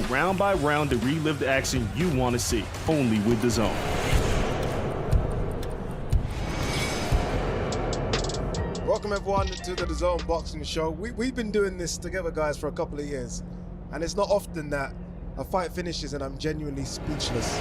round by round to relive the action you want to see, only with DAZN. Welcome everyone to the DAZN Boxing Show. We've been doing this together, guys, for a couple of years, and it's not often that a fight finishes and I'm genuinely speechless.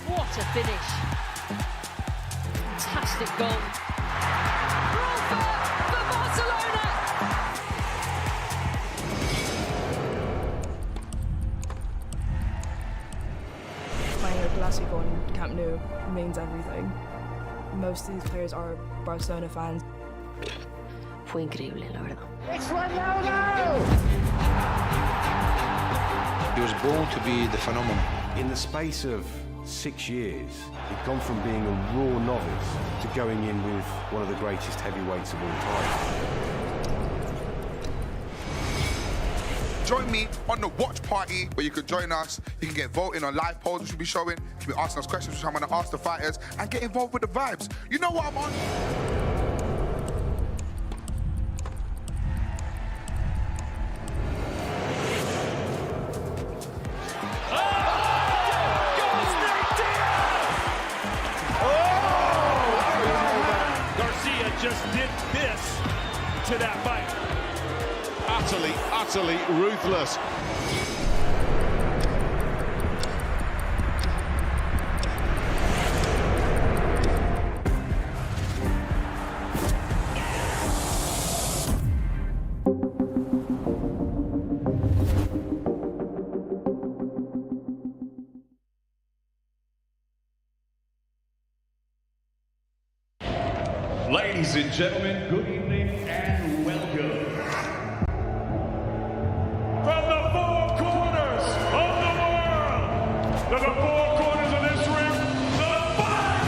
What a finish. Fantastic goal. For Barcelona. Playing a Clasico on Camp Nou means everything. Most of these players are Barcelona fans. Fue increíble, la verdad. He was born to be the phenomenon. In the space of 6 years, he'd gone from being a raw novice to going in with one of the greatest heavyweights of all time. Join me on the watch party where you can join us. You can get voting on live polls which we'll be showing. You can be asking us questions which I'm going to ask the fighters and get involved with the vibes. You know what I'm on? Just did this to that fight. Utterly ruthless. Ladies and gentlemen, good evening and welcome. From the four corners of the world, to the four corners of this ring, the fight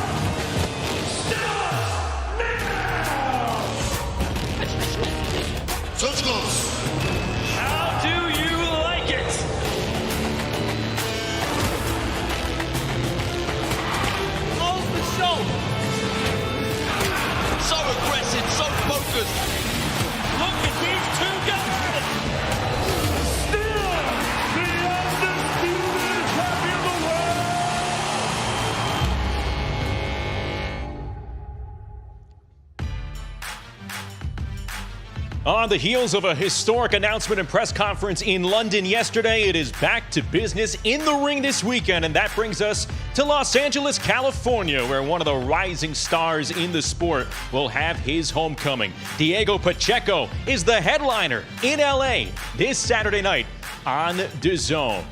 starts now! Touch gloves. How do you like it? Off the shoulder. So aggressive, so focused. Look at these two guys! Still the undisputed champion of the world! On the heels of a historic announcement and press conference in London yesterday, it is back to business in the ring this weekend, and that brings us to Los Angeles, California, where one of the rising stars in the sport will have his homecoming. Diego Pacheco is the headliner in LA this Saturday night on DAZN.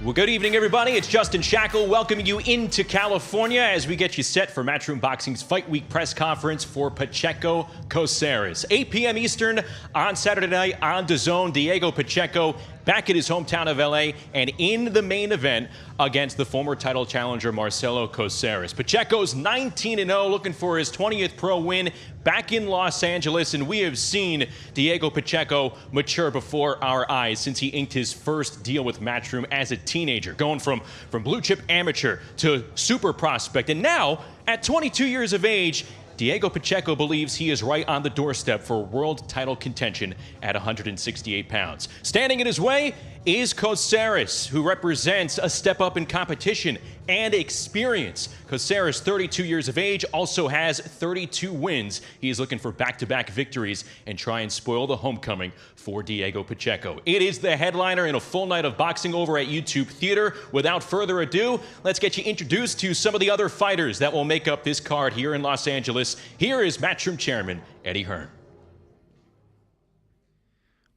Well, good evening, everybody. It's Justin Shackle welcoming you into California as we get you set for Matchroom Boxing's Fight Week press conference for Pacheco Coceres. 8 p.m. Eastern on Saturday night on DAZN. Diego Pacheco back at his hometown of LA and in the main event against the former title challenger Marcelo Coceres. Pacheco's 19-0, looking for his 20th pro win back in Los Angeles, and we have seen Diego Pacheco mature before our eyes since he inked his first deal with Matchroom as a teenager, going from blue chip amateur to super prospect, and now at 22 years of age, Diego Pacheco believes he is right on the doorstep for world title contention at 168 pounds. Standing in his way is Coceres, who represents a step up in competition and experience. Coceres, 32 years of age, also has 32 wins. He is looking for back-to-back victories and try and spoil the homecoming for Diego Pacheco. It is the headliner in a full night of boxing over at YouTube Theater. Without further ado, let's get you introduced to some of the other fighters that will make up this card here in Los Angeles. Here is Matchroom Chairman Eddie Hearn.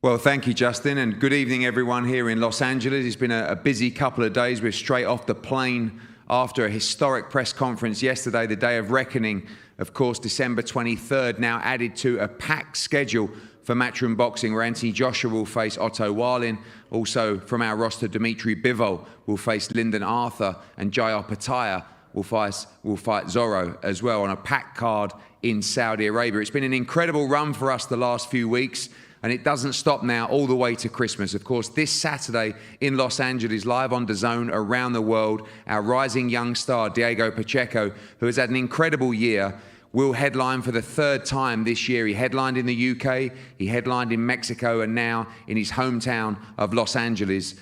Well, thank you, Justin, and good evening, everyone here in Los Angeles. It's been a busy couple of days. We're straight off the plane after a historic press conference yesterday, the day of reckoning, of course, December 23rd, now added to a packed schedule for Matchroom Boxing, where Anthony Joshua will face Otto Warlin. Also from our roster, Dimitri Bivol will face Lyndon Arthur, and Jayar Pattaya will fight Zorro as well on a packed card in Saudi Arabia. It's been an incredible run for us the last few weeks, and it doesn't stop now all the way to Christmas. Of course, this Saturday in Los Angeles, live on DAZN around the world, our rising young star, Diego Pacheco, who has had an incredible year, will headline for the third time this year. He headlined in the UK, he headlined in Mexico, and now in his hometown of Los Angeles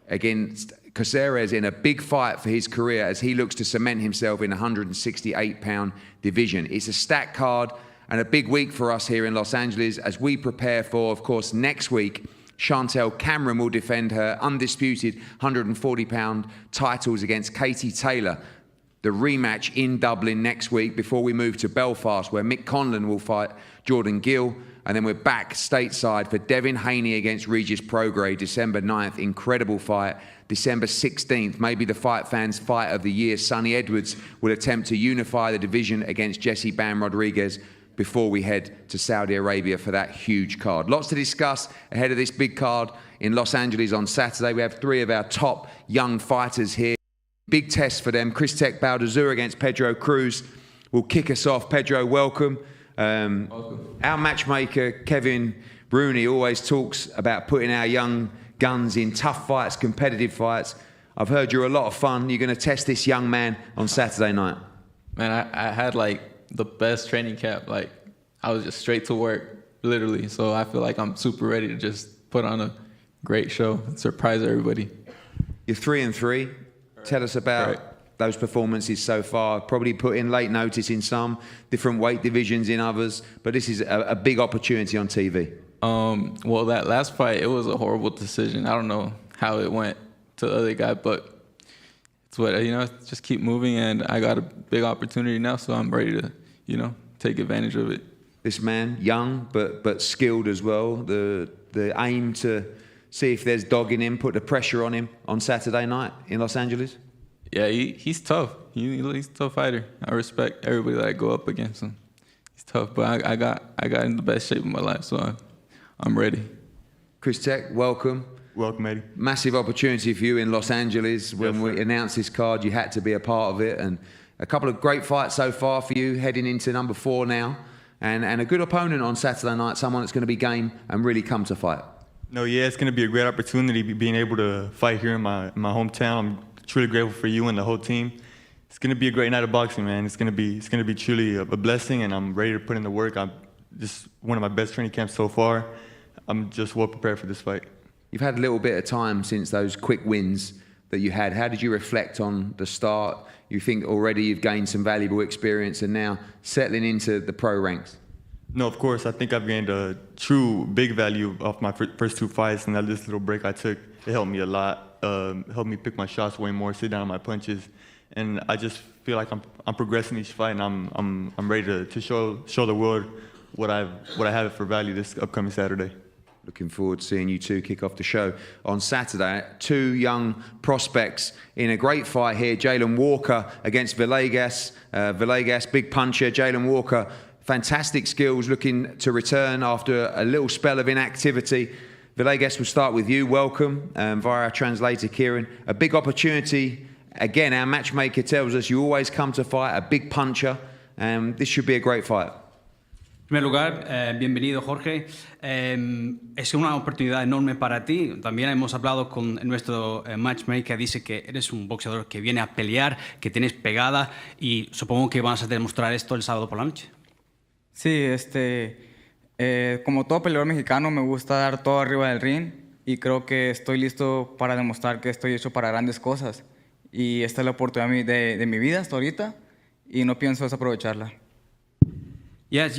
against Coceres in a big fight for his career as he looks to cement himself in a 168-pound division. It's a stacked card and a big week for us here in Los Angeles as we prepare for, of course, next week, Chantel Cameron will defend her undisputed 140-pound titles against Katie Taylor. The rematch in Dublin next week before we move to Belfast, where Mick Conlon will fight Jordan Gill. And then we're back stateside for Devin Haney against Regis Prograis, December 9th. Incredible fight. December 16th, maybe the fight fans' fight of the year. Sonny Edwards will attempt to unify the division against Jesse Bam Rodriguez before we head to Saudi Arabia for that huge card. Lots to discuss ahead of this big card in Los Angeles on Saturday. We have three of our top young fighters here. Big test for them. Krzysztof Baldazur against Pedro Cruz will kick us off. Pedro, welcome. Our matchmaker, Kevin Rooney, always talks about putting our young guns in tough fights, competitive fights. I've heard you're a lot of fun. You're going to test this young man on Saturday night. Man, I had like the best training camp. Like I was just straight to work, literally. So I feel like I'm super ready to just put on a great show and surprise everybody. You're 3-3. Tell us about those performances so far. Probably put in late notice in some, different weight divisions in others, but this is a big opportunity on TV. Well, that last fight, it was a horrible decision. I don't know how it went to the other guy, but it's what, just keep moving, and I got a big opportunity now, so I'm ready to, take advantage of it. This man, young but skilled as well, the aim to see if there's dog in him, put the pressure on him on Saturday night in Los Angeles? Yeah, he's tough. He's a tough fighter. I respect everybody that I go up against him. He's tough, but I got in the best shape of my life, so I'm ready. Krzysztof, welcome. Welcome, Eddie. Massive opportunity for you in Los Angeles. When we announced this card, you had to be a part of it, and a couple of great fights so far for you, heading into number 4 now, and a good opponent on Saturday night, someone that's going to be game and really come to fight. No, yeah, it's going to be a great opportunity being able to fight here in my hometown. I'm truly grateful for you and the whole team. It's going to be a great night of boxing, man. It's going to be truly a blessing, and I'm ready to put in the work. I'm just one of my best training camps so far. I'm just well prepared for this fight. You've had a little bit of time since those quick wins that you had. How did you reflect on the start? You think already you've gained some valuable experience and now settling into the pro ranks? No, of course. I think I've gained a true big value off my first 2 fights, and that this little break I took, it helped me a lot. Helped me pick my shots way more, sit down on my punches, and I just feel like I'm progressing each fight, and I'm ready to show the world what I have for value this upcoming Saturday. Looking forward to seeing you two kick off the show on Saturday. 2 young prospects in a great fight here. Jalen Walker against Villegas. Villegas, big puncher. Jalen Walker, fantastic skills, looking to return after a little spell of inactivity. Villegas, we'll start with you. Welcome via our translator, Kieran. A big opportunity. Again, our matchmaker tells us you always come to fight, a big puncher. This should be a great fight. En primer lugar, bienvenido Jorge. Es una oportunidad enorme para ti. También hemos hablado con nuestro matchmaker, dice que eres un boxeador que viene a pelear, que tienes pegada y supongo que vas a demostrar esto el sábado por la noche. Sí, como todo peleador mexicano me gusta dar todo arriba del ring y creo que estoy listo para demostrar que estoy hecho para grandes cosas. Y esta es la oportunidad de mi vida hasta ahorita y no pienso desaprovecharla. Yes,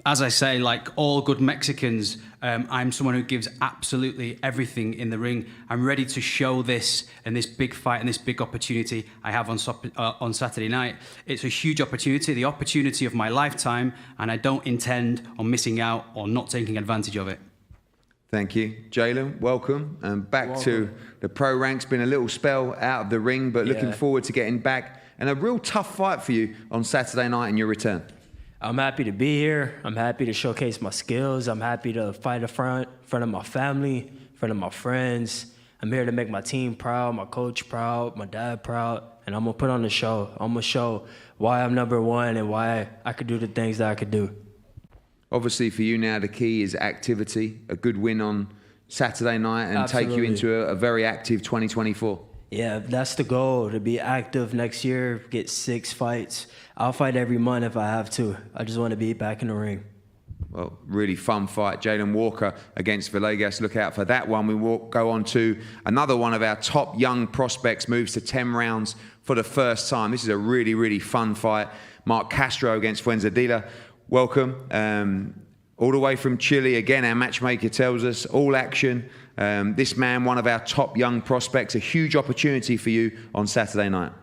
as I say, like all good Mexicans, I'm someone who gives absolutely everything in the ring. I'm ready to show this and this big fight and this big opportunity I have on Saturday night. It's a huge opportunity, the opportunity of my lifetime, and I don't intend on missing out or not taking advantage of it. Thank you. Jalen, welcome. Back to the pro ranks. Been a little spell out of the ring, but looking forward to getting back. And a real tough fight for you on Saturday night in your return. I'm happy to be here. I'm happy to showcase my skills. I'm happy to fight in front of my family, in front of my friends. I'm here to make my team proud, my coach proud, my dad proud, and I'm gonna put on the show. I'm gonna show why I'm number one and why I could do the things that I could do. Obviously for you now, the key is activity, a good win on Saturday night and take you into a very active 2024. Yeah, that's the goal, to be active next year, get 6 fights. I'll fight every month if I have to. I just want to be back in the ring. Well, really fun fight. Jalen Walker against Villegas. Look out for that one. We will go on to another one of our top young prospects, moves to 10 rounds for the first time. This is a really, really fun fight. Mark Castro against Fuenzalida. Welcome. All the way from Chile. Again, our matchmaker tells us, all action. This man, one of our top young prospects, a huge opportunity for you on Saturday night.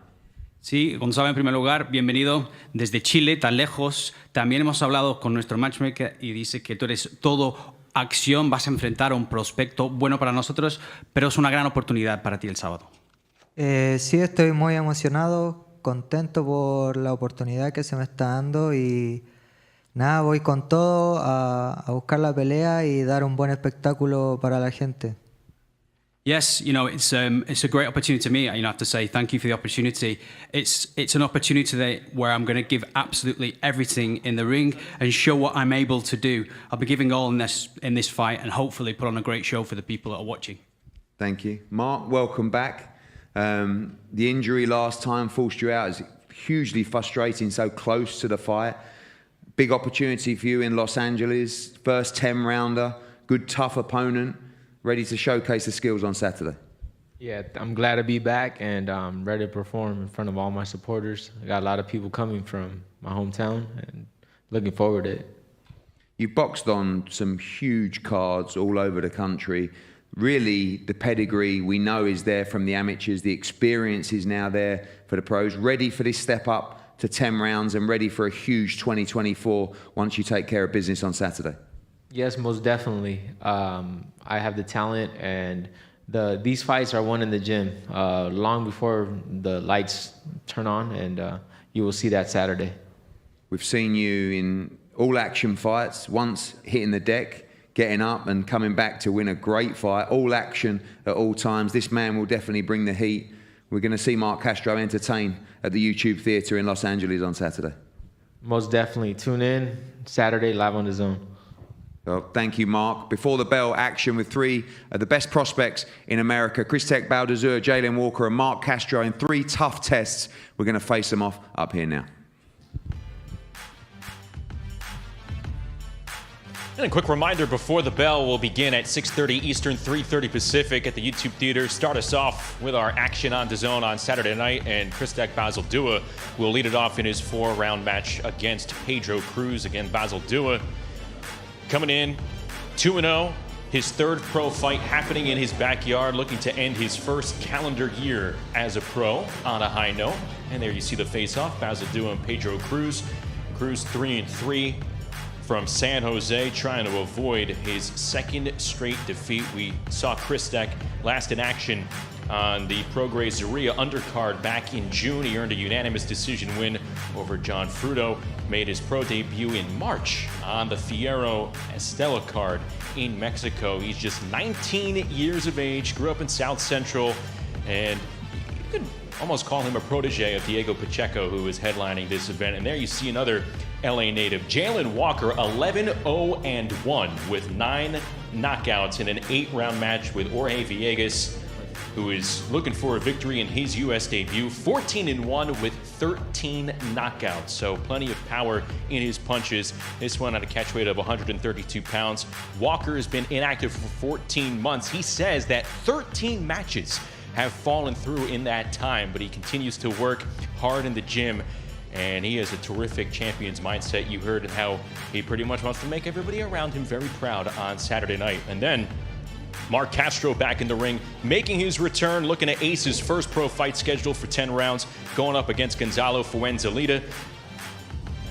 Sí, Gonzalo, en primer lugar, bienvenido desde Chile, tan lejos. También hemos hablado con nuestro matchmaker y dice que tú eres todo acción, vas a enfrentar a un prospecto bueno para nosotros, pero es una gran oportunidad para ti el sábado. Sí, estoy muy emocionado, contento por la oportunidad que se me está dando y nada, voy con todo a buscar la pelea y dar un buen espectáculo para la gente. Yes, it's a great opportunity to me. I have to say thank you for the opportunity. It's an opportunity where I'm going to give absolutely everything in the ring and show what I'm able to do. I'll be giving all in this fight and hopefully put on a great show for the people that are watching. Thank you. Mark, welcome back. The injury last time forced you out. It's hugely frustrating, so close to the fight. Big opportunity for you in Los Angeles. First 10-rounder, good, tough opponent. Ready to showcase the skills on Saturday. Yeah, I'm glad to be back and ready to perform in front of all my supporters. I got a lot of people coming from my hometown and looking forward to it. You boxed on some huge cards all over the country. Really, the pedigree we know is there from the amateurs. The experience is now there for the pros. Ready for this step up to 10 rounds and ready for a huge 2024 once you take care of business on Saturday. Yes, most definitely. I have the talent, and these fights are won in the gym long before the lights turn on, and you will see that Saturday. We've seen you in all-action fights, once hitting the deck, getting up and coming back to win a great fight, all action at all times. This man will definitely bring the heat. We're going to see Mark Castro entertain at the YouTube Theatre in Los Angeles on Saturday. Most definitely. Tune in Saturday live on DAZN. Well, thank you, Mark. Before the bell, action with 3 of the best prospects in America, Krzysztof Baldazur, Jalen Walker, and Mark Castro in 3 tough tests. We're going to face them off up here now. And a quick reminder before the bell will begin at 6:30 Eastern, 3:30 Pacific at the YouTube Theater. Start us off with our action on DAZN on Saturday night, and Krzysztof Baldazur will lead it off in his 4-round match against Pedro Cruz. Again, Baldazur coming in 2-0, his 3rd pro fight happening in his backyard, looking to end his first calendar year as a pro on a high note. And there you see the face-off, Baldazur and Pedro Cruz. Cruz 3-3 from San Jose, trying to avoid his 2nd straight defeat. We saw Krzysztof last in action on the Prograis Zaria undercard back in June. He earned a unanimous decision win over John Fruto. Made his pro debut in March on the Fierro Estela card in Mexico. He's just 19 years of age, grew up in South Central, and you could almost call him a protege of Diego Pacheco, who is headlining this event. And there you see another LA native, Jalen Walker, 11-0-1 with 9 knockouts in an 8-round match with Jorge Villegas, who is looking for a victory in his U.S. debut, 14-1 with 13 knockouts. So plenty of power in his punches. This one at a catch weight of 132 pounds. Walker has been inactive for 14 months. He says that 13 matches have fallen through in that time, but he continues to work hard in the gym, and he has a terrific champion's mindset. You heard how he pretty much wants to make everybody around him very proud on Saturday night. And then Mark Castro back in the ring, making his return, looking to ace his first pro fight scheduled for 10 rounds, going up against Gonzalo Fuenzalida.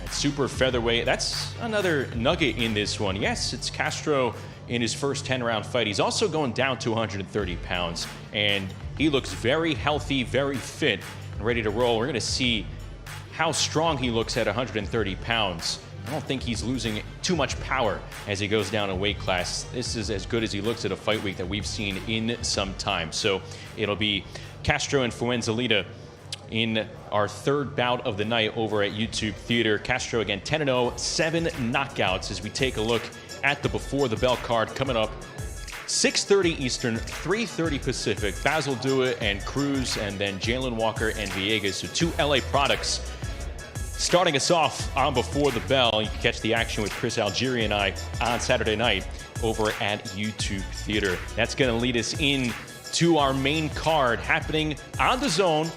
At super featherweight, that's another nugget in this one. Yes, it's Castro in his first 10-round fight. He's also going down to 130 pounds, and he looks very healthy, very fit, and ready to roll. We're going to see how strong he looks at 130 pounds. I don't think he's losing too much power as he goes down a weight class. This is as good as he looks at a fight week that we've seen in some time. So it'll be Castro and Fuenzalida in our third bout of the night over at YouTube Theater. Castro again 10-0, 7 knockouts as we take a look at the before the bell card coming up. 6:30 Eastern, 3:30 Pacific. Basil Dewitt and Cruz, and then Jalen Walker and Villegas. So 2 LA products starting us off on Before the Bell. You can catch the action with Chris Algieri and I on Saturday night over at YouTube Theater. That's going to lead us in to our main card happening on DAZN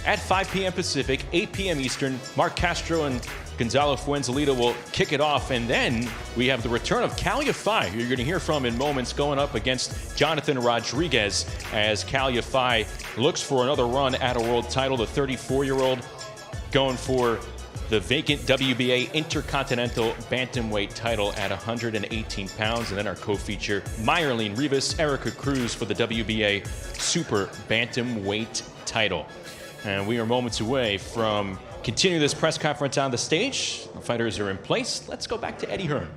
at 5 p.m. Pacific, 8 p.m. Eastern. Mark Castro and Gonzalo Fuenzalida will kick it off, and then we have the return of Cal Yafai, who you're going to hear from in moments, going up against Jonathan Rodriguez as Cal Yafai looks for another run at a world title. The 34-year-old going for the vacant WBA Intercontinental Bantamweight title at 118 pounds. And then our co-feature, Mayerlene Rivas, Erica Cruz for the WBA Super Bantamweight title. And we are moments away from continue this press conference on the stage. The fighters are in place. Let's go back to Eddie Hearn.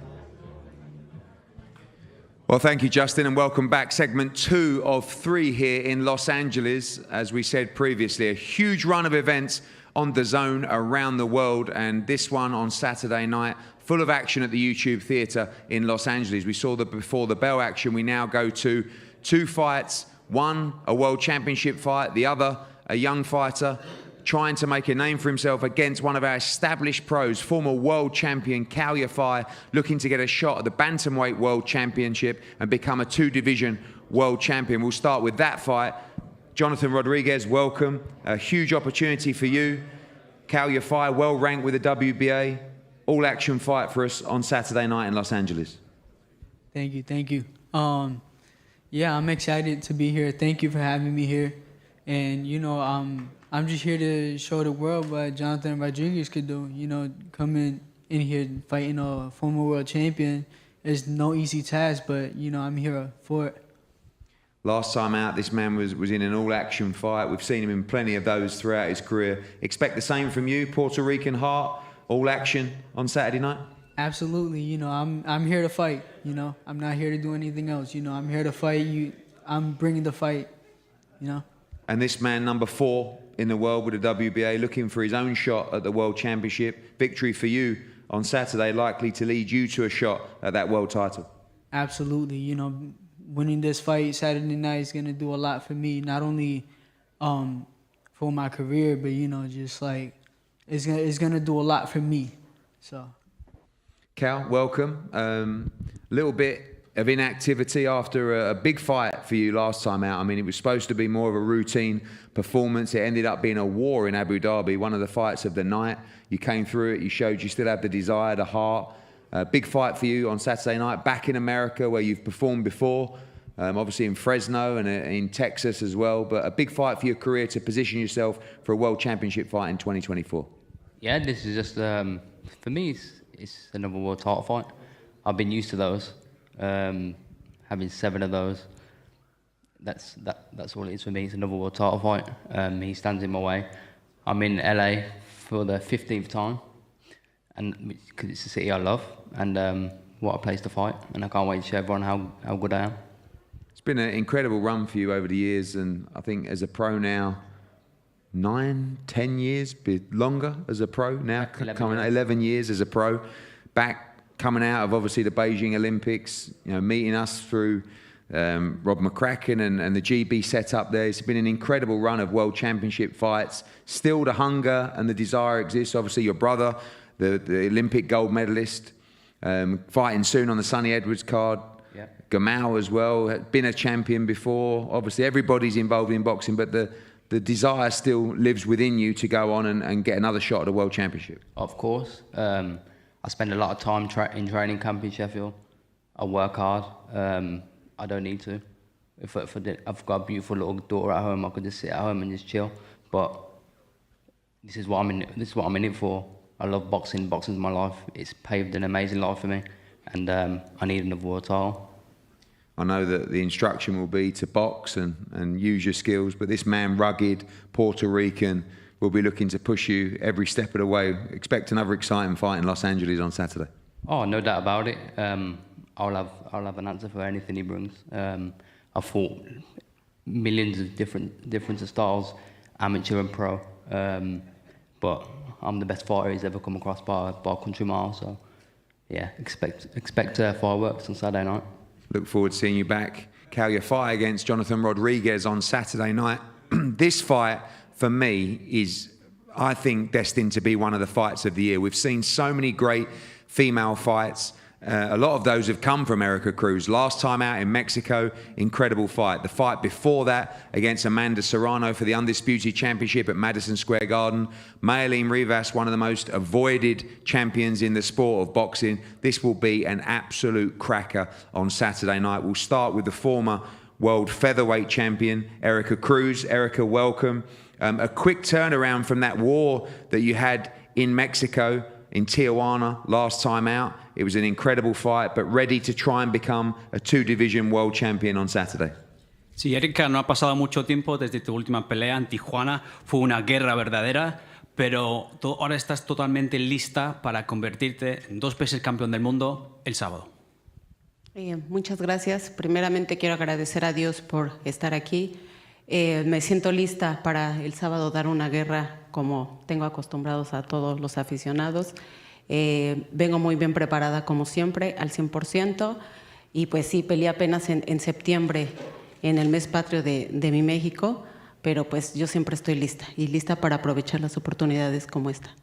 Well, thank you, Justin, and welcome back. Segment 2 of 3 here in Los Angeles. As we said previously, a huge run of events on DAZN around the world, and this one on Saturday night, full of action at the YouTube Theater in Los Angeles. We saw the before the bell action. We now go to 2 fights, one a world championship fight, the other a young fighter trying to make a name for himself against one of our established pros, former world champion Cal Yafai, looking to get a shot at the Bantamweight World Championship and become a 2-division world champion. We'll start with that fight. Jonathan Rodriguez, welcome. A huge opportunity for you. Cal Yafai, well ranked with the WBA. All action fight for us on Saturday night in Los Angeles. Thank you. Yeah, I'm excited to be here. Thank you for having me here. And, you know, I'm just here to show the world what Jonathan Rodriguez could do. You know, coming in here fighting a former world champion is no easy task, but, you know, I'm here for it. Last time out, this man was in an all-action fight. We've seen him in plenty of those throughout his career. Expect the same from you, Puerto Rican heart, all-action on Saturday night? Absolutely. You know, I'm here to fight. You know, I'm not here to do anything else. You know, I'm here to fight. I'm bringing the fight, you know. And this man, number 4 in the world with the WBA, looking for his own shot at the World Championship. Victory for you on Saturday, likely to lead you to a shot at that world title. Absolutely. You know, winning this fight Saturday night is going to do a lot for me, not only for my career, but, you know, just like it's gonna do a lot for me. So, Cal, welcome. Little bit of inactivity after a big fight for you last time out. I mean, it was supposed to be more of a routine performance. It ended up being a war in Abu Dhabi, one of the fights of the night. You came through it. You showed you still have the desire, the heart. Big fight for you on Saturday night, back in America where you've performed before, obviously in Fresno and in Texas as well, but a big fight for your career to position yourself for a world championship fight in 2024. Yeah, this is just, for me, it's another world title fight. I've been used to those. Having 7 of those, that's all it is for me. It's another world title fight. He stands in my way. I'm in LA for the 15th time, and because it's a city I love, and what a place to fight. And I can't wait to show everyone how good I am. It's been an incredible run for you over the years, and I think as a pro now, 9, 10 years, bit longer as a pro now, 11 years as a pro, back coming out of obviously the Beijing Olympics, you know, meeting us through Rob McCracken and the GB setup there. It's been an incredible run of world championship fights. Still the hunger and the desire exists. Obviously your brother, the Olympic gold medalist, fighting soon on the Sonny Edwards card. Yeah. Gamal as well, had been a champion before. Obviously everybody's involved in boxing, but the desire still lives within you to go on and get another shot at a world championship. Of course. I spend a lot of time in training camp in Sheffield. I work hard. I don't need to. I've got a beautiful little daughter at home. I could just sit at home and just chill. But this is what I'm in. This is what I'm in it for. I love boxing. Boxing's my life. It's paved an amazing life for me, and I need another world title. I know that the instruction will be to box and use your skills, but this man, rugged, Puerto Rican, we'll be looking to push you every step of the way. Expect another exciting fight in Los Angeles on Saturday. Oh, no doubt about it. I'll have an answer for anything he brings. I've fought millions of different styles, amateur and pro. But I'm the best fighter he's ever come across by a country mile. So, yeah, expect fireworks on Saturday night. Look forward to seeing you back. Cal, your fight against Jonathan Rodriguez on Saturday night. This fight, for me, is, I think, destined to be one of the fights of the year. We've seen so many great female fights. A lot of those have come from Erica Cruz. Last time out in Mexico, incredible fight. The fight before that against Amanda Serrano for the Undisputed Championship at Madison Square Garden. Mayalin Rivas, one of the most avoided champions in the sport of boxing. This will be an absolute cracker on Saturday night. We'll start with the former world featherweight champion, Erica Cruz. Erica, welcome. A quick turnaround from that war that you had in Mexico, in Tijuana, last time out. It was an incredible fight, but ready to try and become a two-division world champion on Saturday. Sí, Erika, no ha pasado mucho tiempo desde tu última pelea en Tijuana. Fue una guerra verdadera, pero ahora estás totalmente lista para convertirte en 2 veces campeón del mundo el sábado. Muchas gracias. Primeramente quiero agradecer a Dios por estar aquí. Me siento lista para el sábado dar una guerra como tengo acostumbrados a todos los aficionados. Vengo muy bien preparada como siempre, al 100%. Y pues sí, peleé apenas en septiembre, en el mes patrio de mi México. Pero pues yo siempre estoy lista y lista para aprovechar las oportunidades como esta.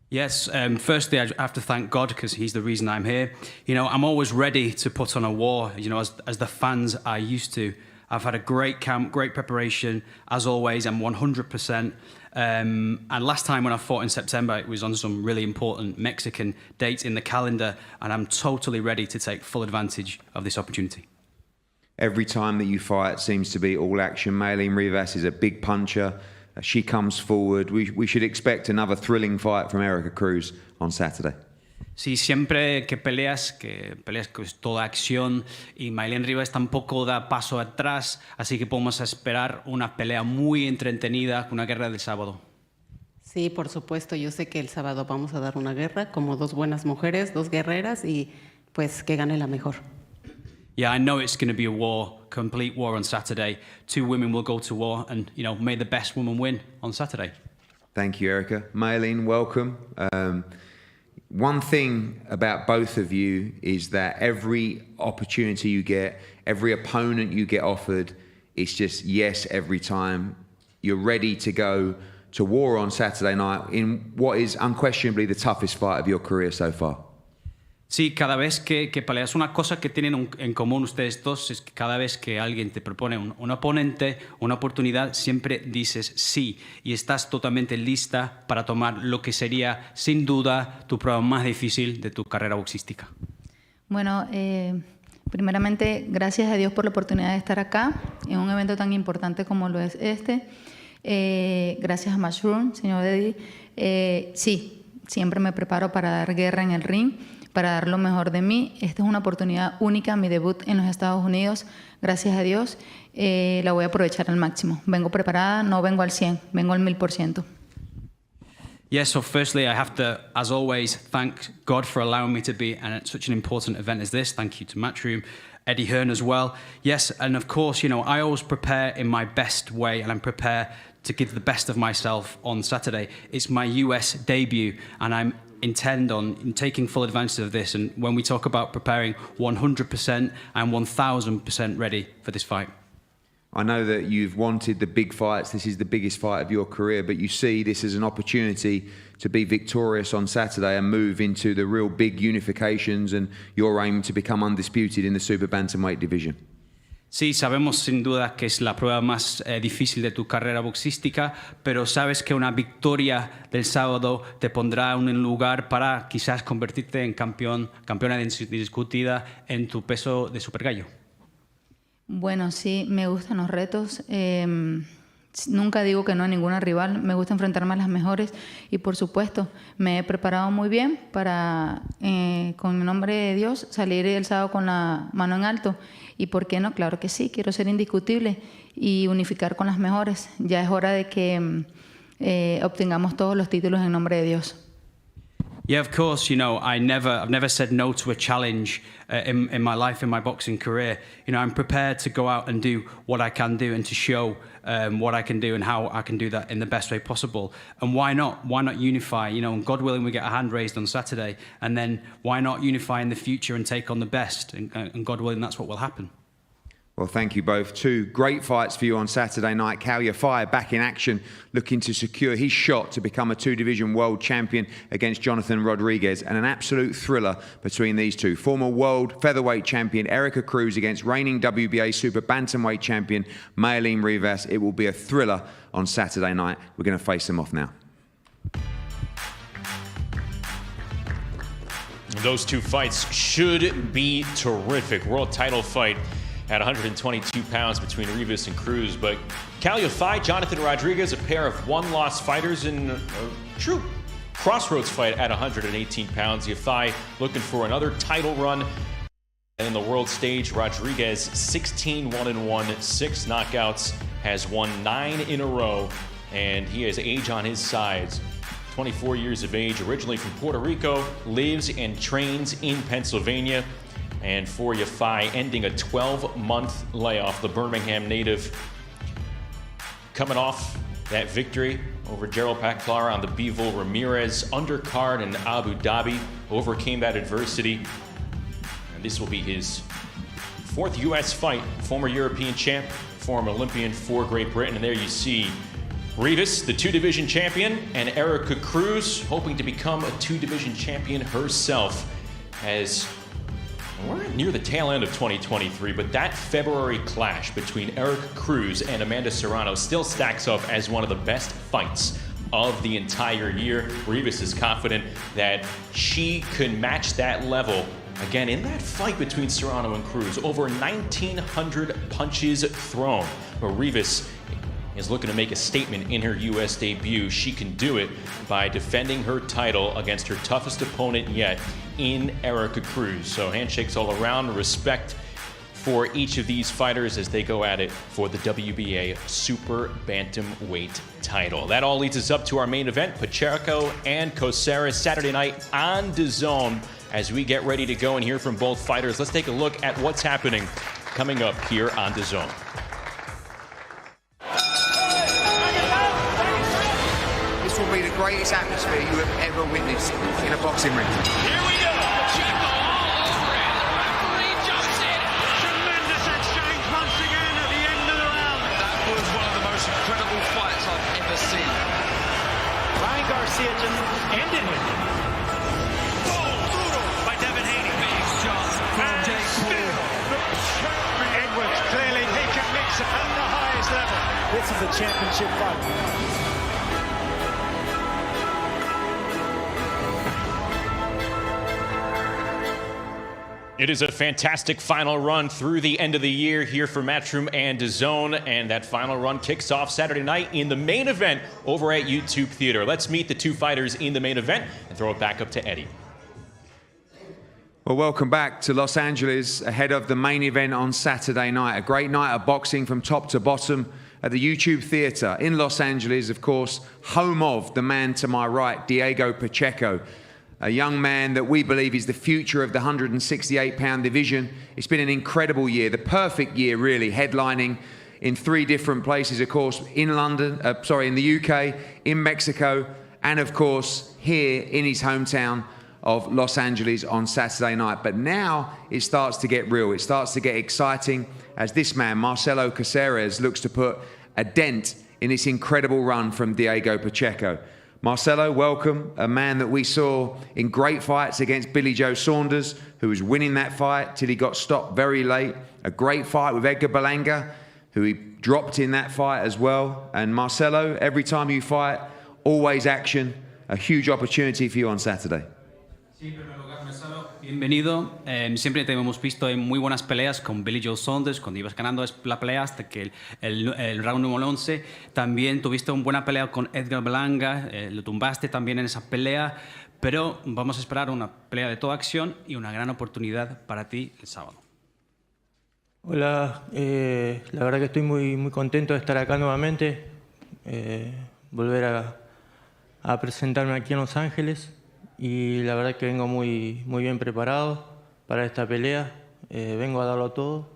Yes, firstly, I have to thank God because he's the reason I'm here. You know, I'm always ready to put on a war, you know, as the fans are used to. I've had a great camp, great preparation. As always, I'm 100%. And last time when I fought in September, it was on some really important Mexican dates in the calendar, and I'm totally ready to take full advantage of this opportunity. Every time that you fight seems to be all action. Mayalin Rivas is a big puncher. She comes forward. We should expect another thrilling fight from Erica Cruz on Saturday. Sí, siempre que peleas con toda acción y Mayalin Rivas tampoco da paso atrás, así que podemos esperar una pelea muy entretenida, una guerra del sábado. Sí, por supuesto, yo sé que el sábado vamos a dar una guerra como 2 buenas mujeres, 2 guerreras y pues que gane la mejor. Yeah, I know it's going to be a war, complete war on Saturday. 2 women will go to war and, you know, may the best woman win on Saturday. Thank you, Erica. Mayalin, welcome. One thing about both of you is that every opportunity you get, every opponent you get offered, it's just yes every time. You're ready to go to war on Saturday night in what is unquestionably the toughest fight of your career so far. Sí, cada vez que peleas, una cosa que tienen en común ustedes dos es que cada vez que alguien te propone un oponente, una oportunidad, siempre dices sí y estás totalmente lista para tomar lo que sería, sin duda, tu prueba más difícil de tu carrera boxística. Bueno, primeramente, gracias a Dios por la oportunidad de estar acá en un evento tan importante como lo es este. Gracias a Mushroom, señor Eddie. Sí, siempre me preparo para dar guerra en el ring, para dar lo mejor de mí. Esta es una oportunidad única, mi debut en los Estados Unidos, gracias a Dios, la voy a aprovechar al máximo. Vengo preparada, no vengo al 100, vengo al 1000%. Yes, so firstly, I have to, as always, thank God for allowing me to be at such an important event as this. Thank you to Matchroom, Eddie Hearn as well. Yes, and of course, you know, I always prepare in my best way, and I'm prepared to give the best of myself on Saturday. It's my US debut, and I'm intend on taking full advantage of this. And when we talk about preparing 100%, I'm 1000% ready for this fight. I know that you've wanted the big fights. This is the biggest fight of your career, but you see this as an opportunity to be victorious on Saturday and move into the real big unifications and your aim to become undisputed in the super bantamweight division. Sí, sabemos sin duda que es la prueba más difícil de tu carrera boxística, pero sabes que una victoria del sábado te pondrá en un lugar para quizás convertirte en campeona indiscutida en tu peso de super gallo. Bueno, sí, me gustan los retos. Nunca digo que no a ninguna rival. Me gusta enfrentarme a las mejores y, por supuesto, me he preparado muy bien para, con el nombre de Dios, salir el sábado con la mano en alto. ¿Y por qué no? Claro que sí, quiero ser indiscutible y unificar con las mejores. Ya es hora de que obtengamos todos los títulos en nombre de Dios. Yeah, of course, you know, I've never said no to a challenge in my life, in my boxing career. You know, I'm prepared to go out and do what I can do and to show what I can do and how I can do that in the best way possible. And why not? Why not unify? You know, and God willing, we get a hand raised on Saturday. And then why not unify in the future and take on the best? And God willing, that's what will happen. Well, thank you both. Two great fights for you on Saturday night. Kal Yafai back in action, looking to secure his shot to become a two-division world champion against Jonathan Rodriguez, and an absolute thriller between these two. Former world featherweight champion Erika Cruz against reigning WBA super bantamweight champion Mayalin Rivas. It will be a thriller on Saturday night. We're going to face them off now. Those two fights should be terrific. World title fight at 122 pounds between Rivas and Cruz. But Kal Yafai, Jonathan Rodriguez, a pair of one-loss fighters in a true crossroads fight at 118 pounds. Yafai looking for another title run. And in the world stage, Rodriguez 16-1-1, 6 knockouts, has won 9 in a row, and he has age on his side. 24 years of age, originally from Puerto Rico, lives and trains in Pennsylvania. And for Yafai, ending a 12-month layoff, the Birmingham native coming off that victory over Gerald Paclar on the Bivol Ramirez undercard in Abu Dhabi, overcame that adversity. And this will be his 4th U.S. fight, former European champ, former Olympian for Great Britain. And there you see Rivas, the 2-division champion, and Erika Cruz, hoping to become a 2-division champion herself, as we're near the tail end of 2023, but that February clash between Erika Cruz and Amanda Serrano still stacks up as one of the best fights of the entire year. Rivas is confident that she could match that level again in that fight between Serrano and Cruz. Over 1,900 punches thrown. But Rivas is looking to make a statement in her U.S. debut. She can do it by defending her title against her toughest opponent yet in Erika Cruz. So handshakes all around, respect for each of these fighters as they go at it for the WBA Super Bantamweight title. That all leads us up to our main event, Pacheco and Coceres, Saturday night on DAZN. As we get ready to go and hear from both fighters, let's take a look at what's happening coming up here on DAZN. This will be the greatest atmosphere you have ever witnessed in a boxing ring. Here we go. Pacheco all over it. The referee jumps in. Tremendous exchange once again at the end of the round. That was one of the most incredible fights I've ever seen. Ryan Garcia just ended with it. Oh, brutal by Devin Haney. Big shot from Jay Paul. Edwards, clearly he can mix at the highest level. This is a championship fight. It is a fantastic final run through the end of the year here for Matchroom and DAZN, and that final run kicks off Saturday night in the main event over at YouTube Theater. Let's meet the two fighters in the main event and throw it back up to Eddie. Well, welcome back to Los Angeles ahead of the main event on Saturday night. A great night of boxing from top to bottom at the YouTube Theater in Los Angeles, of course, home of the man to my right, Diego Pacheco. A young man that we believe is the future of the 168-pound division. It's been an incredible year, the perfect year really, headlining in 3 different places, of course, in London, in the UK, in Mexico, and of course, here in his hometown of Los Angeles on Saturday night. But now it starts to get real. It starts to get exciting as this man, Marcelo Coceres, looks to put a dent in this incredible run from Diego Pacheco. Marcelo, welcome. A man that we saw in great fights against Billy Joe Saunders, who was winning that fight till he got stopped very late. A great fight with Edgar Berlanga, who he dropped in that fight as well. And Marcelo, every time you fight, always action. A huge opportunity for you on Saturday. Sí, en primer lugar, Marcelo, bienvenido. Siempre te hemos visto en muy buenas peleas con Billy Joe Saunders, cuando ibas ganando la pelea hasta que el round número 11. También tuviste una buena pelea con Edgar Berlanga, lo tumbaste también en esa pelea, pero vamos a esperar una pelea de toda acción y una gran oportunidad para ti el sábado. Hola, la verdad que estoy muy contento de estar acá nuevamente. volver a presentarme aquí en Los Ángeles y la verdad que vengo muy bien preparado para esta pelea. Vengo a darlo todo.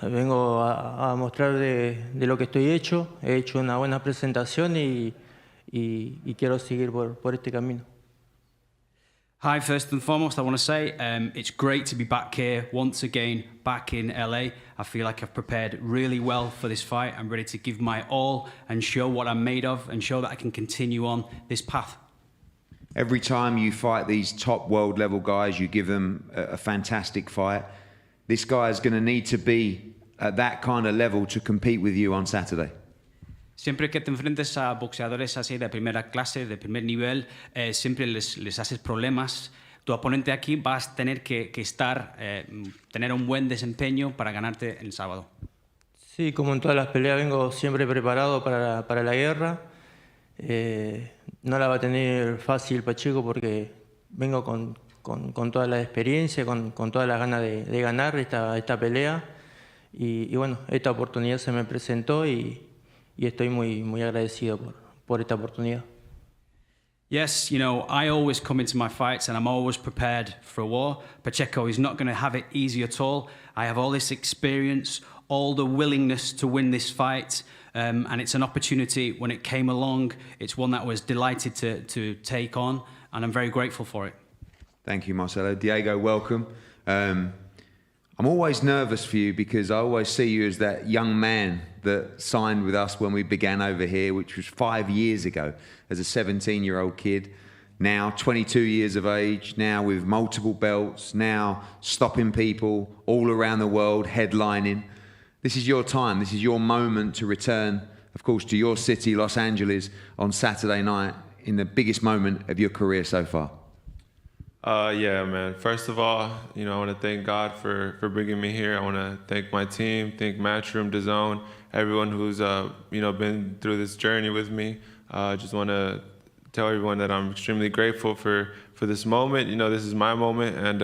Vengo a mostrar de lo que estoy hecho. He hecho una buena presentación y quiero seguir por este camino. Hi, first and foremost, I want to say it's great to be back here once again, back in LA. I feel like I've prepared really well for this fight. I'm ready to give my all and show what I'm made of and show that I can continue on this path. Every time you fight these top world level guys, you give them a fantastic fight. This guy is going to need to be at that kind of level to compete with you on Saturday. Siempre que te enfrentes a boxeadores así de primera clase, de primer nivel, siempre les haces problemas. Tu oponente aquí vas a tener que tener un buen desempeño para ganarte el sábado. Sí, como en todas las peleas vengo siempre preparado para la guerra. No la va a tener fácil Pacheco porque vengo con toda la experiencia, con todas las ganas de ganar esta pelea. Y bueno, esta oportunidad se me presentó y estoy muy agradecido por esta oportunidad. Yes, you know, I always come into my fights and I'm always prepared for a war. Pacheco is not going to have it easy at all. I have all this experience, all the willingness to win this fight, and it's an opportunity when it came along. It's one that I was delighted to take on, and I'm very grateful for it. Thank you, Marcelo. Diego, welcome. I'm always nervous for you because I always see you as that young man that signed with us when we began over here, which was 5 years ago, as a 17-year-old kid. Now 22 years of age, now with multiple belts, now stopping people all around the world, headlining. This is your time, this is your moment to return, of course, to your city, Los Angeles, on Saturday night in the biggest moment of your career so far. Yeah, man. First of all, you know, I want to thank God for bringing me here. I want to thank my team, thank Matchroom, DAZN, everyone who's, you know, been through this journey with me. I just want to tell everyone that I'm extremely grateful for this moment. You know, this is my moment, and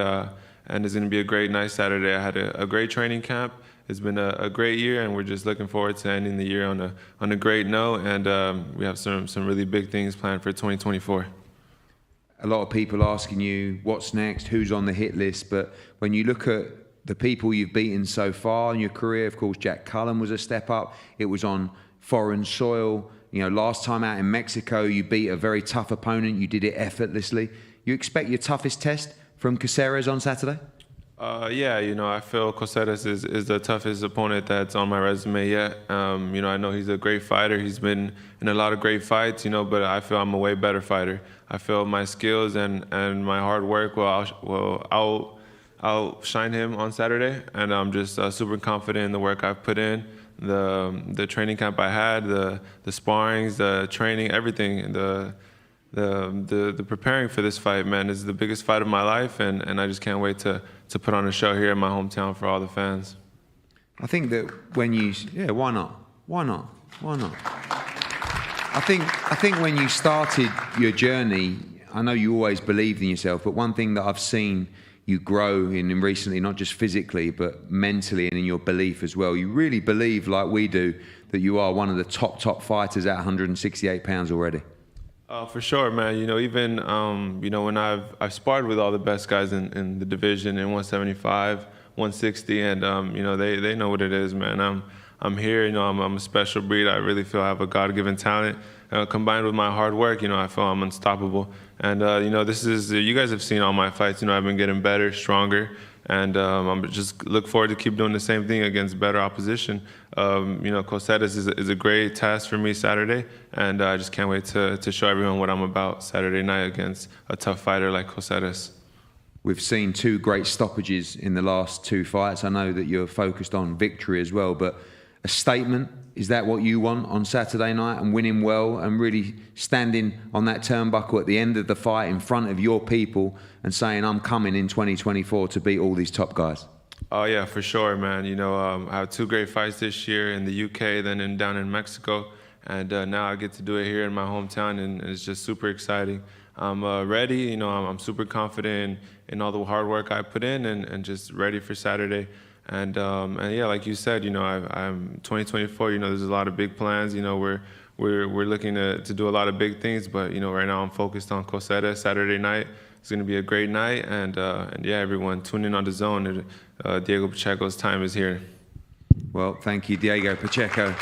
it's going to be a great night Saturday. I had a great training camp. It's been a great year, and we're just looking forward to ending the year on a great note. And we have some really big things planned for 2024. A lot of people asking you what's next, who's on the hit list, but when you look at the people you've beaten so far in your career, of course, Jack Cullen was a step up. It was on foreign soil. You know, last time out in Mexico, you beat a very tough opponent. You did it effortlessly. You expect your toughest test from Coceres on Saturday? Yeah, you know, I feel Coceres is the toughest opponent that's on my resume yet. You know, I know he's a great fighter. He's been in a lot of great fights, you know, but I feel I'm a way better fighter. I feel my skills and my hard work will outshine him on Saturday, and I'm just super confident in the work I've put in, the training camp I had, the sparrings, the training, everything, the preparing for this fight, man, is the biggest fight of my life, and I just can't wait to put on a show here in my hometown for all the fans. I think that when you, why not? I think when you started your journey, I know you always believed in yourself, but one thing that I've seen you grow in recently, not just physically, but mentally and in your belief as well. You really believe, like we do, that you are one of the top fighters at 168 pounds already. For sure, man. You know, even you know, when I've sparred with all the best guys in the division in 175, 160, and you know, they know what it is, man. I'm here, you know, I'm a special breed. I really feel I have a God-given talent. Combined with my hard work, you know, I feel I'm unstoppable. And, you know, you guys have seen all my fights. You know, I've been getting better, stronger. And I'm just look forward to keep doing the same thing against better opposition. You know, Coceres is a great task for me Saturday. And I just can't wait to show everyone what I'm about Saturday night against a tough fighter like Coceres. We've seen 2 great stoppages in the last 2 fights. I know that you're focused on victory as well, but a statement, is that what you want on Saturday night, and winning well and really standing on that turnbuckle at the end of the fight in front of your people and saying, I'm coming in 2024 to beat all these top guys? Oh, yeah, for sure, man. You know, I have 2 great fights this year in the UK, then down in Mexico. And now I get to do it here in my hometown, and it's just super exciting. I'm ready, you know, I'm super confident in all the hard work I put in and just ready for Saturday. And yeah, like you said, you know, I'm 2024. You know, there's a lot of big plans. You know, we're looking to do a lot of big things. But you know, right now I'm focused on Coceres Saturday night. It's going to be a great night. And yeah, everyone tune in on DAZN. Diego Pacheco's time is here. Well, thank you, Diego Pacheco.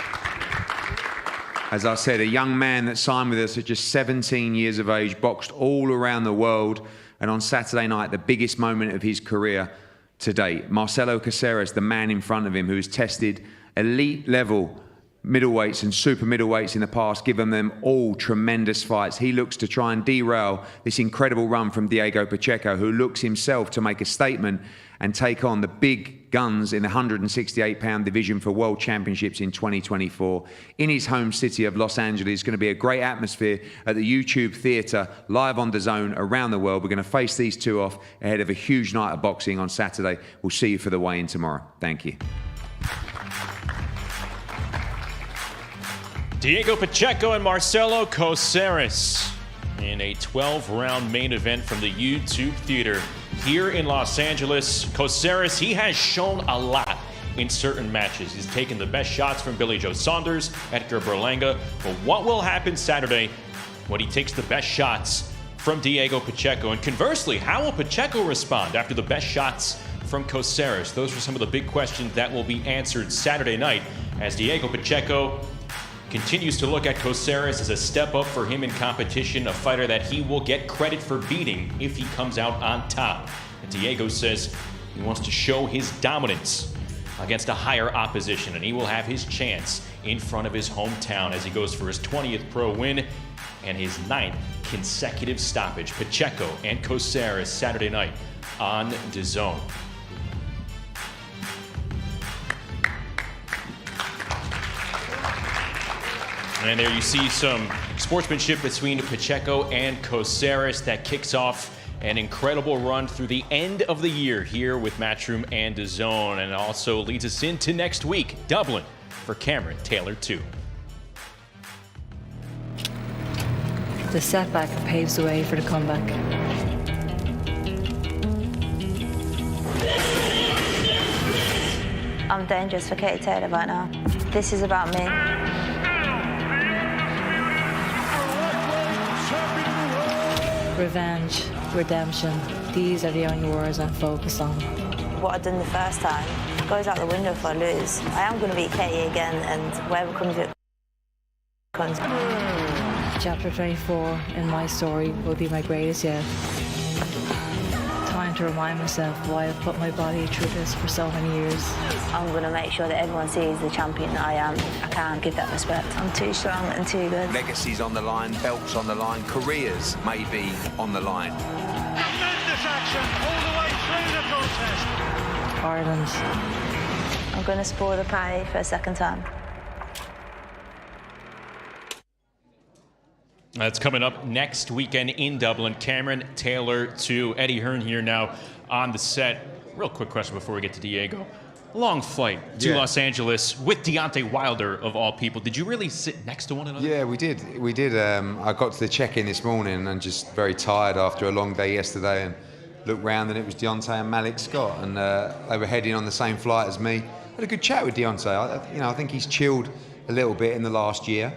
As I said, a young man that signed with us at just 17 years of age, boxed all around the world, and on Saturday night, the biggest moment of his career to date. Marcelo Coceres, the man in front of him, who has tested elite level middleweights and super middleweights in the past, given them all tremendous fights. He looks to try and derail this incredible run from Diego Pacheco, who looks himself to make a statement and take on the big guns in the 168-pound division for World Championships in 2024 in his home city of Los Angeles. It's going to be a great atmosphere at the YouTube Theatre, live on DAZN around the world. We're going to face these two off ahead of a huge night of boxing on Saturday. We'll see you for the weigh-in tomorrow. Thank you. Diego Pacheco and Marcelo Coceres in a 12-round main event from the YouTube Theater here in Los Angeles. Coceres, he has shown a lot in certain matches. He's taken the best shots from Billy Joe Saunders, Edgar Berlanga. But what will happen Saturday when he takes the best shots from Diego Pacheco? And conversely, how will Pacheco respond after the best shots from Coceres? Those are some of the big questions that will be answered Saturday night as Diego Pacheco continues to look at Coceres as a step up for him in competition, a fighter that he will get credit for beating if he comes out on top. And Diego says he wants to show his dominance against a higher opposition, and he will have his chance in front of his hometown as he goes for his 20th pro win and his 9th consecutive stoppage. Pacheco and Coceres Saturday night on DAZN. And there you see some sportsmanship between Pacheco and Coceres that kicks off an incredible run through the end of the year here with Matchroom and DAZN, and also leads us into next week, Dublin, for Cameron Taylor 2. The setback paves the way for the comeback. I'm dangerous for Katie Taylor right now. This is about me. Revenge, redemption, these are the only words I'm focused on. What I've done the first time goes out the window if I lose. I am going to beat Katie again, and wherever comes it comes. Chapter 24 in my story will be my greatest yet. Time to remind myself why I've put my body through this for so many years. I'm going to make sure that everyone sees the champion that I am. I can't give that respect. I'm too strong and too good. Legacies on the line, belts on the line, careers may be on the line. Tremendous action all the way through the contest. Ireland. I'm going to spoil the party for a second time. That's coming up next weekend in Dublin. Cameron Taylor 2. Eddie Hearn here now on the set. Real quick question before we get to Diego. Long flight to Los Angeles with Deontay Wilder, of all people. Did you really sit next to one another? Yeah, we did. We did. I got to the check-in this morning and just very tired after a long day yesterday, and looked round and it was Deontay and Malik Scott, and they were heading on the same flight as me. Had a good chat with Deontay. I think he's chilled a little bit in the last year.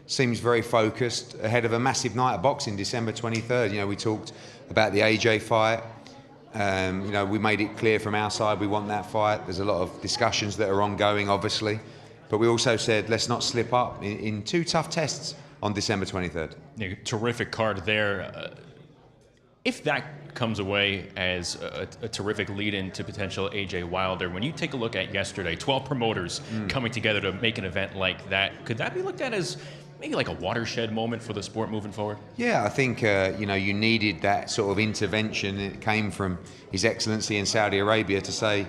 Seems very focused ahead of a massive night of boxing, December 23rd. You know, we talked about the AJ fight. You know, we made it clear from our side we want that fight. There's a lot of discussions that are ongoing, obviously. But we also said, let's not slip up in two tough tests on December 23rd. Yeah, terrific card there. If that comes away as a terrific lead-in to potential AJ Wilder, when you take a look at yesterday, 12 promoters coming together to make an event like that, could that be looked at as maybe like a watershed moment for the sport moving forward? Yeah, I think you know, you needed that sort of intervention. It came from His Excellency in Saudi Arabia to say,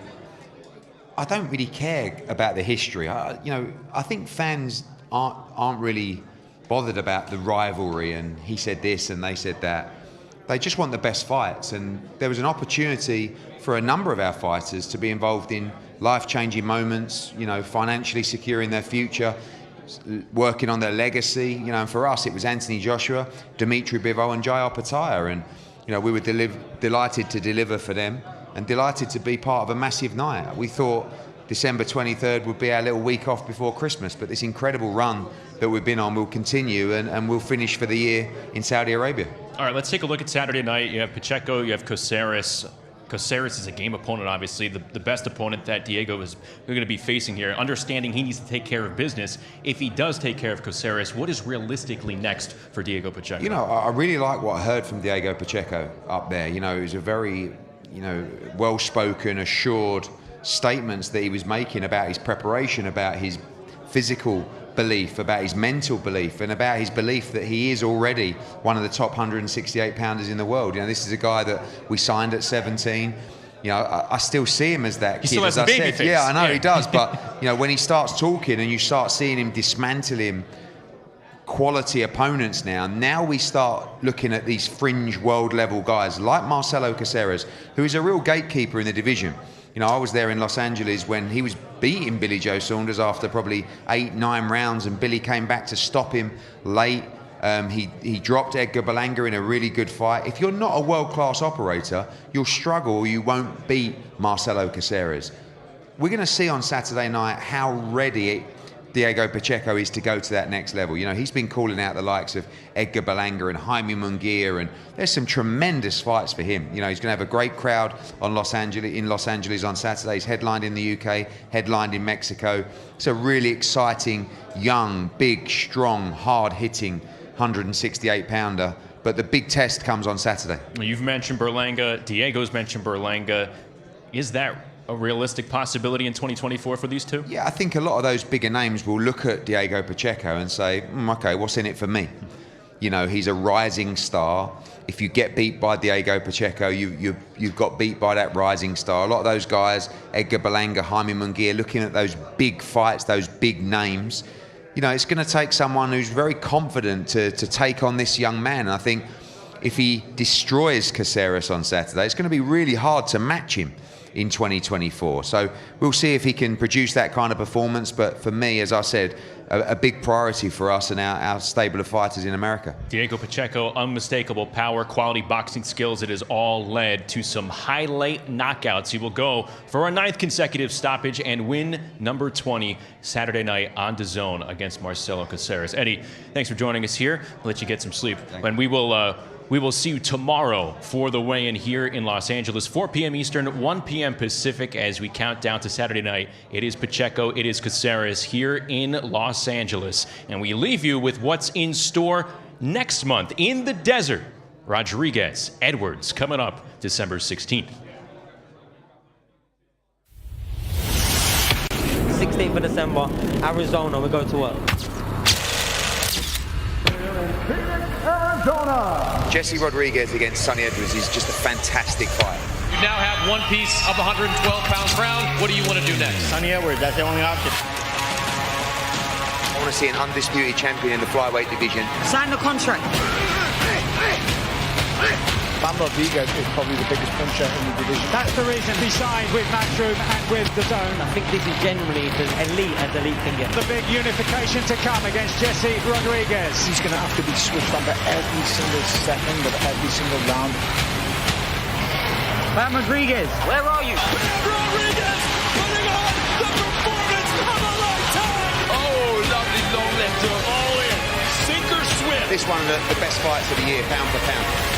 I don't really care about the history. You know, I think fans aren't really bothered about the rivalry and he said this and they said that. They just want the best fights, and there was an opportunity for a number of our fighters to be involved in life-changing moments, you know, financially securing their future, working on their legacy. You know, and for us, it was Anthony Joshua, Dimitri Bivol, and Jayar Pattaya, and you know, we were delighted to deliver for them. and delighted to be part of a massive night. We thought December 23rd would be our little week off before Christmas, but this incredible run that we've been on will continue, and we'll finish for the year in Saudi Arabia. All right, let's take a look at Saturday night. You have Pacheco, you have Coceres. Coceres is a game opponent, obviously, the best opponent that Diego is going to be facing here. Understanding he needs to take care of business. If he does take care of Coceres, what is realistically next for Diego Pacheco? You know, I really like what I heard from Diego Pacheco up there. You know, it was a very, well-spoken, assured statements that he was making about his preparation, about his physical belief, about his mental belief, and about his belief that he is already one of the top 168 pounders in the world. You know, this is a guy that we signed at 17. You know, I still see him as that kid. He still has as a I baby said. face. Yeah, I know he does. But you know, when he starts talking and you start seeing him dismantling quality opponents now we start looking at these fringe world level guys like Marcelo Coceres, who is a real gatekeeper in the division. You know, I was there in Los Angeles when he was beating Billy Joe Saunders after probably 8-9 rounds, and Billy came back to stop him late. He dropped Edgar Berlanga in a really good fight. If you're not a world-class operator, you'll struggle or you won't beat Marcelo Coceres. We're going to see on Saturday night how ready Diego Pacheco is to go to that next level. You know, he's been calling out the likes of Edgar Berlanga and Jaime Munguia, and there's some tremendous fights for him. You know, he's going to have a great crowd in Los Angeles on Saturday. He's headlined in the UK, headlined in Mexico. It's a really exciting, young, big, strong, hard-hitting 168-pounder. But the big test comes on Saturday. You've mentioned Berlanga. Diego's mentioned Berlanga. Is that a realistic possibility in 2024 for these two? Yeah, I think a lot of those bigger names will look at Diego Pacheco and say, okay, what's in it for me? You know, he's a rising star. If you get beat by Diego Pacheco, you've got beat by that rising star. A lot of those guys, Edgar Berlanga, Jaime Munguia, looking at those big fights, those big names, you know, it's going to take someone who's very confident to take on this young man. And I think if he destroys Coceres on Saturday, it's going to be really hard to match him in 2024. So we'll see if he can produce that kind of performance. But for me, as I said, a big priority for us and our stable of fighters in America. Diego Pacheco, unmistakable power, quality boxing skills. It has all led to some highlight knockouts. He will go for a 9th consecutive stoppage and win number 20 Saturday night on DAZN against Marcelo Coceres. Eddie, thanks for joining us here. I'll let you get some sleep. And we will see you tomorrow for the weigh-in here in Los Angeles, 4 p.m. Eastern, 1 p.m. Pacific, as we count down to Saturday night. It is Pacheco, it is Coceres here in Los Angeles. And we leave you with what's in store next month in the desert. Rodriguez, Edwards, coming up December 16th. 16th of December, Arizona, we go to work. Jesse Rodriguez against Sonny Edwards is just a fantastic fight. You now have one piece of the 112-pound crown. What do you want to do next? Sonny Edwards, that's the only option. I want to see an undisputed champion in the flyweight division. Sign the contract. Bam Rodriguez is probably the biggest puncher in the division. That's the reason he signed with Matchroom and with DAZN. I think this is genuinely as elite can get. The big unification to come against Jesse Rodriguez. He's going to have to be switched on for every single second of every single round. Bam Rodriguez, where are you? Rodriguez putting on the performance of a lifetime. Oh, lovely long left hook. All in. Sink or swim. This one of the best fights of the year, pound for pound.